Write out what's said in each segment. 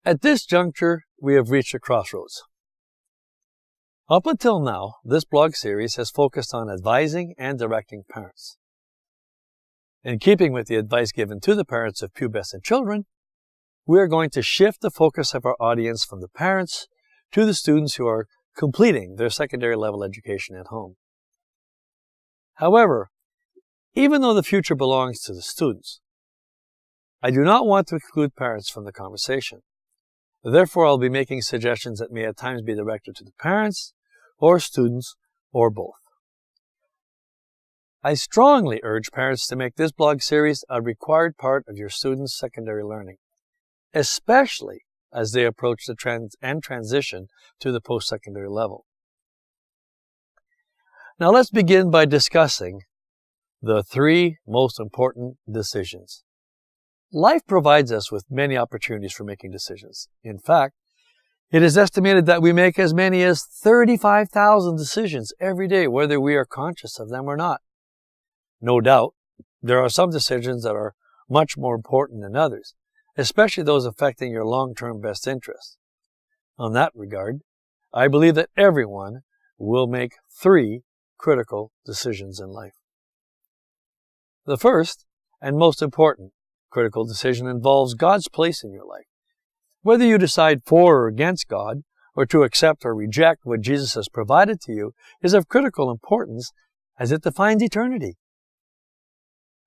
At this juncture, we have reached a crossroads. Up until now, this blog series has focused on advising and directing parents. In keeping with the advice given to the parents of pubescent children, we are going to shift the focus of our audience from the parents to the students who are completing their secondary level education at home. However, even though the future belongs to the students, I do not want to exclude parents from the conversation. Therefore, I'll be making suggestions that may at times be directed to the parents, or students, or both. I strongly urge parents to make this blog series a required part of your students' secondary learning, especially as they approach the transition to the post-secondary level. Now let's begin by discussing the 3 most important decisions. Life provides us with many opportunities for making decisions. In fact, it is estimated that we make as many as 35,000 decisions every day, whether we are conscious of them or not. No doubt, there are some decisions that are much more important than others, especially those affecting your long-term best interests. On that regard, I believe that everyone will make 3 critical decisions in life. The first and most important critical decision involves God's place in your life. Whether you decide for or against God, or to accept or reject what Jesus has provided to you, is of critical importance as it defines eternity.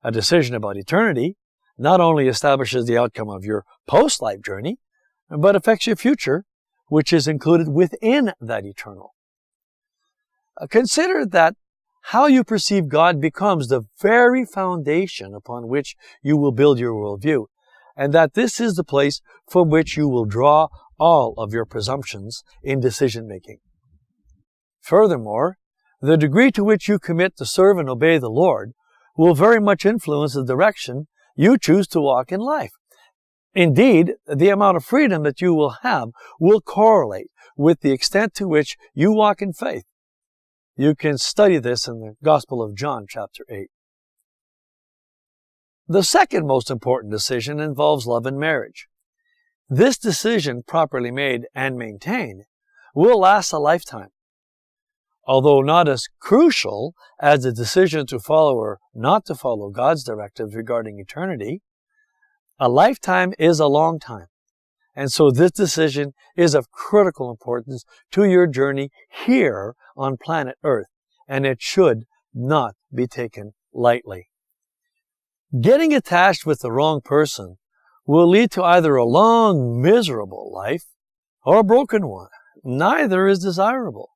A decision about eternity not only establishes the outcome of your post-life journey, but affects your future, which is included within that eternal. Consider that how you perceive God becomes the very foundation upon which you will build your worldview, and that this is the place from which you will draw all of your presumptions in decision-making. Furthermore, the degree to which you commit to serve and obey the Lord will very much influence the direction you choose to walk in life. Indeed, the amount of freedom that you will have will correlate with the extent to which you walk in faith. You can study this in the Gospel of John, chapter 8. The second most important decision involves love and marriage. This decision, properly made and maintained, will last a lifetime. Although not as crucial as the decision to follow or not to follow God's directives regarding eternity, a lifetime is a long time. And so this decision is of critical importance to your journey here on planet Earth, and it should not be taken lightly. Getting attached with the wrong person will lead to either a long, miserable life or a broken one. Neither is desirable.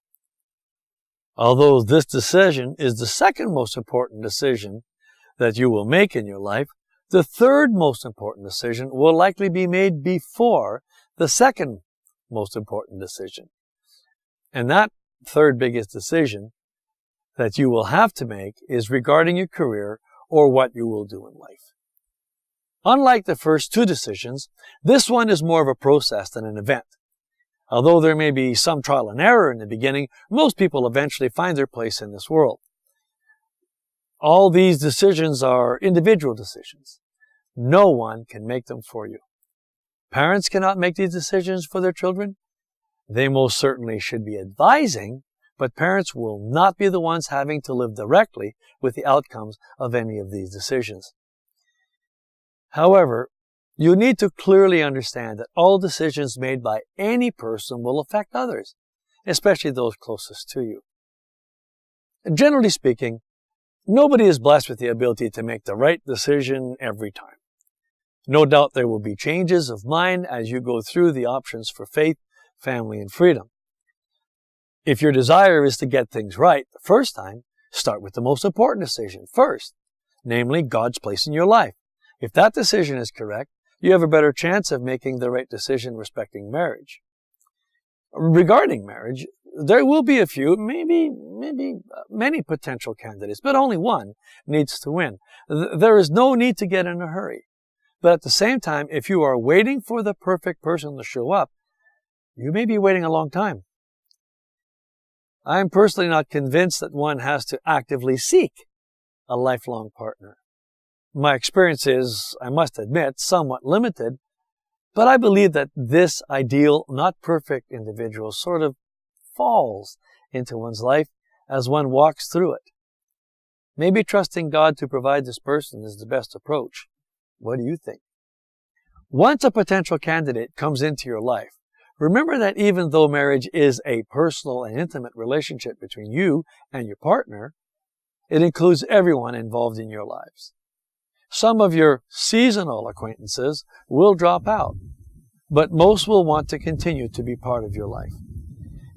Although this decision is the second most important decision that you will make in your life, the third most important decision will likely be made before the second most important decision. And that third biggest decision that you will have to make is regarding your career or what you will do in life. Unlike the first 2 decisions, this one is more of a process than an event. Although there may be some trial and error in the beginning, most people eventually find their place in this world. All these decisions are individual decisions. No one can make them for you. Parents cannot make these decisions for their children. They most certainly should be advising, but parents will not be the ones having to live directly with the outcomes of any of these decisions. However, you need to clearly understand that all decisions made by any person will affect others, especially those closest to you. Generally speaking, nobody is blessed with the ability to make the right decision every time. No doubt there will be changes of mind as you go through the options for faith, family, and freedom. If your desire is to get things right the first time, start with the most important decision first, namely God's place in your life. If that decision is correct, you have a better chance of making the right decision respecting marriage. Regarding marriage, there will be a few, maybe many potential candidates, but only one needs to win. There is no need to get in a hurry. But at the same time, if you are waiting for the perfect person to show up, you may be waiting a long time. I am personally not convinced that one has to actively seek a lifelong partner. My experience is, I must admit, somewhat limited, But I believe that this ideal, not perfect individual sort of falls into one's life as one walks through it. Maybe trusting God to provide this person is the best approach. What do you think? Once a potential candidate comes into your life, remember that even though marriage is a personal and intimate relationship between you and your partner, it includes everyone involved in your lives. Some of your seasonal acquaintances will drop out, but most will want to continue to be part of your life.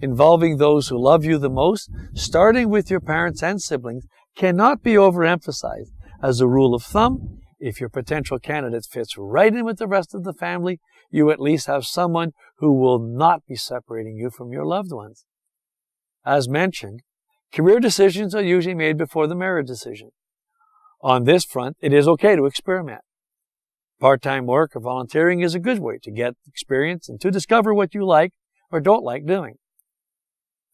Involving those who love you the most, starting with your parents and siblings, cannot be overemphasized. As a rule of thumb, if your potential candidate fits right in with the rest of the family, you at least have someone who will not be separating you from your loved ones. As mentioned, career decisions are usually made before the marriage decision. On this front, it is okay to experiment. Part-time work or volunteering is a good way to get experience and to discover what you like or don't like doing.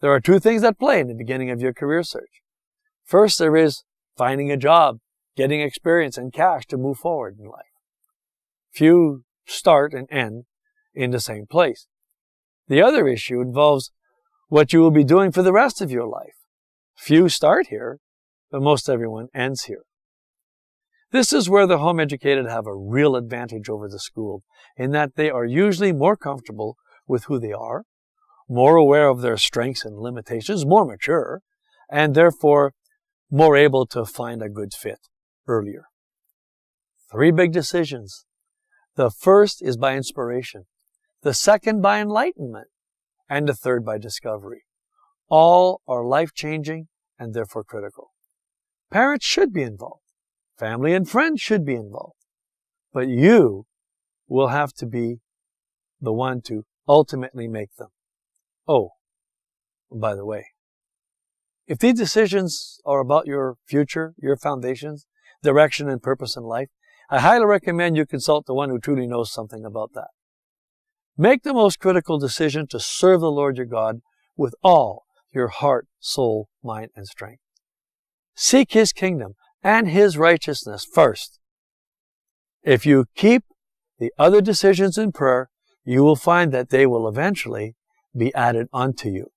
There are two things at play in the beginning of your career search. First, there is finding a job, getting experience and cash to move forward in life. Few start and end in the same place. The other issue involves what you will be doing for the rest of your life. Few start here, but most everyone ends here. This is where the home educated have a real advantage over the school, in that they are usually more comfortable with who they are, more aware of their strengths and limitations, more mature, and therefore more able to find a good fit earlier. 3 big decisions. The first is by inspiration, the second by enlightenment, and the third by discovery. All are life-changing and therefore critical. Parents should be involved. Family and friends should be involved. But you will have to be the one to ultimately make them. Oh, by the way, if these decisions are about your future, your foundations, direction and purpose in life, I highly recommend you consult the one who truly knows something about that. Make the most critical decision to serve the Lord your God with all your heart, soul, mind, and strength. Seek His kingdom and His righteousness first. If you keep the other decisions in prayer, you will find that they will eventually be added unto you.